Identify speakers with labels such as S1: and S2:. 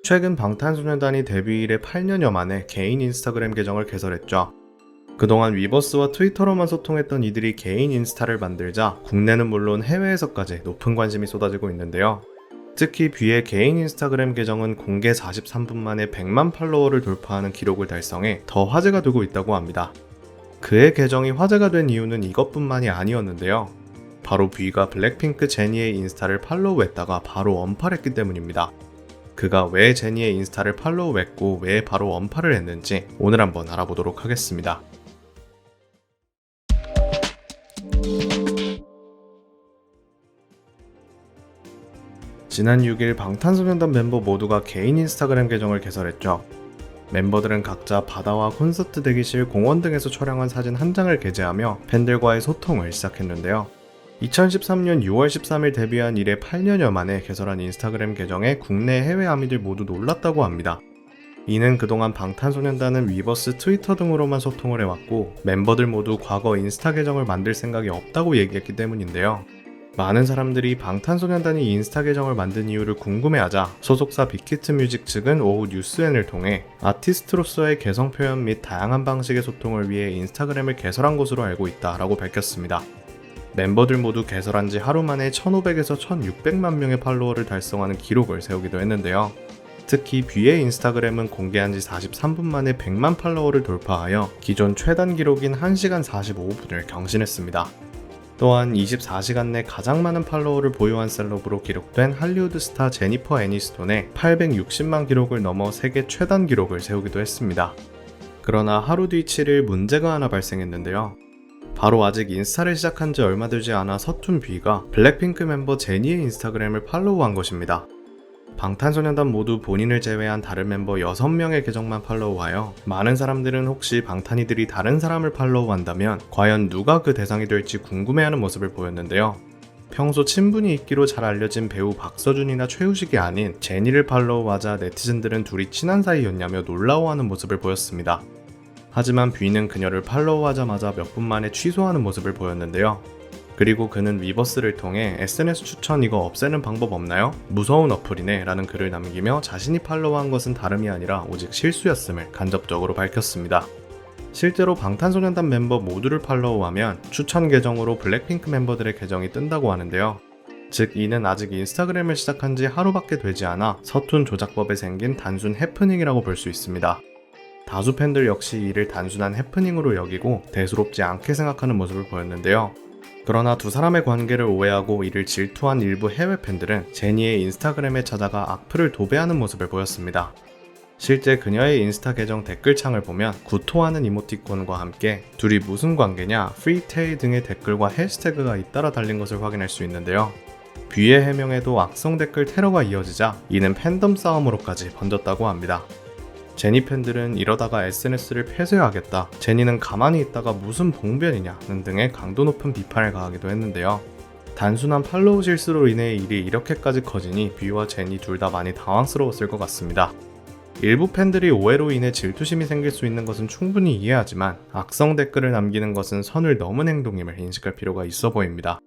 S1: 최근 방탄소년단이 데뷔 이래 8년여 만에 개인 인스타그램 계정을 개설했죠. 그동안 위버스와 트위터로만 소통했던 이들이 개인 인스타를 만들자 국내는 물론 해외에서까지 높은 관심이 쏟아지고 있는데요. 특히 뷔의 개인 인스타그램 계정은 공개 43분 만에 100만 팔로워를 돌파하는 기록을 달성해 더 화제가 되고 있다고 합니다. 그의 계정이 화제가 된 이유는 이것뿐만이 아니었는데요. 바로 뷔가 블랙핑크 제니의 인스타를 팔로우했다가 바로 언팔했기 때문입니다. 그가 왜 제니의 인스타를 팔로우했고 왜 바로 언팔을 했는지 오늘 한번 알아보도록 하겠습니다. 지난 6일 방탄소년단 멤버 모두가 개인 인스타그램 계정을 개설했죠. 멤버들은 각자 바다와 콘서트 대기실, 공원 등에서 촬영한 사진 한 장을 게재하며 팬들과의 소통을 시작했는데요. 2013년 6월 13일 데뷔한 이래 8년여 만에 개설한 인스타그램 계정에 국내 해외 아미들 모두 놀랐다고 합니다. 이는 그동안 방탄소년단은 위버스, 트위터 등으로만 소통을 해왔고 멤버들 모두 과거 인스타 계정을 만들 생각이 없다고 얘기했기 때문인데요. 많은 사람들이 방탄소년단이 인스타 계정을 만든 이유를 궁금해하자 소속사 빅히트뮤직 측은 오후 뉴스엔을 통해 아티스트로서의 개성 표현 및 다양한 방식의 소통을 위해 인스타그램을 개설한 것으로 알고 있다라고 밝혔습니다. 멤버들 모두 개설한 지 하루 만에 1500에서 1600만 명의 팔로워를 달성하는 기록을 세우기도 했는데요. 특히 뷔의 인스타그램은 공개한 지 43분 만에 100만 팔로워를 돌파하여 기존 최단 기록인 1시간 45분을 경신했습니다. 또한 24시간 내 가장 많은 팔로워를 보유한 셀럽으로 기록된 할리우드 스타 제니퍼 애니스톤의 860만 기록을 넘어 세계 최단 기록을 세우기도 했습니다. 그러나 하루 뒤 7일 문제가 하나 발생했는데요. 바로 아직 인스타를 시작한 지 얼마 되지 않아 서툰 뷔가 블랙핑크 멤버 제니의 인스타그램을 팔로우한 것입니다. 방탄소년단 모두 본인을 제외한 다른 멤버 6명의 계정만 팔로우하여 많은 사람들은 혹시 방탄이들이 다른 사람을 팔로우한다면 과연 누가 그 대상이 될지 궁금해하는 모습을 보였는데요. 평소 친분이 있기로 잘 알려진 배우 박서준이나 최우식이 아닌 제니를 팔로우하자 네티즌들은 둘이 친한 사이였냐며 놀라워하는 모습을 보였습니다. 하지만 뷔는 그녀를 팔로우하자마자 몇 분 만에 취소하는 모습을 보였는데요. 그리고 그는 위버스를 통해 SNS 추천 이거 없애는 방법 없나요? 무서운 어플이네 라는 글을 남기며 자신이 팔로우한 것은 다름이 아니라 오직 실수였음을 간접적으로 밝혔습니다. 실제로 방탄소년단 멤버 모두를 팔로우하면 추천 계정으로 블랙핑크 멤버들의 계정이 뜬다고 하는데요. 즉 이는 아직 인스타그램을 시작한 지 하루밖에 되지 않아 서툰 조작법에 생긴 단순 해프닝이라고 볼 수 있습니다. 다수 팬들 역시 이를 단순한 해프닝으로 여기고 대수롭지 않게 생각하는 모습을 보였는데요. 그러나 두 사람의 관계를 오해하고 이를 질투한 일부 해외 팬들은 제니의 인스타그램에 찾아가 악플을 도배하는 모습을 보였습니다. 실제 그녀의 인스타 계정 댓글창을 보면 구토하는 이모티콘과 함께 둘이 무슨 관계냐, 프리테이 등의 댓글과 해시태그가 잇따라 달린 것을 확인할 수 있는데요. 뷔의 해명에도 악성 댓글 테러가 이어지자 이는 팬덤 싸움으로까지 번졌다고 합니다. 제니 팬들은 이러다가 SNS를 폐쇄하겠다, 제니는 가만히 있다가 무슨 봉변이냐는 등의 강도 높은 비판을 가하기도 했는데요. 단순한 팔로우 실수로 인해 일이 이렇게까지 커지니 뷔와 제니 둘 다 많이 당황스러웠을 것 같습니다. 일부 팬들이 오해로 인해 질투심이 생길 수 있는 것은 충분히 이해하지만 악성 댓글을 남기는 것은 선을 넘은 행동임을 인식할 필요가 있어 보입니다.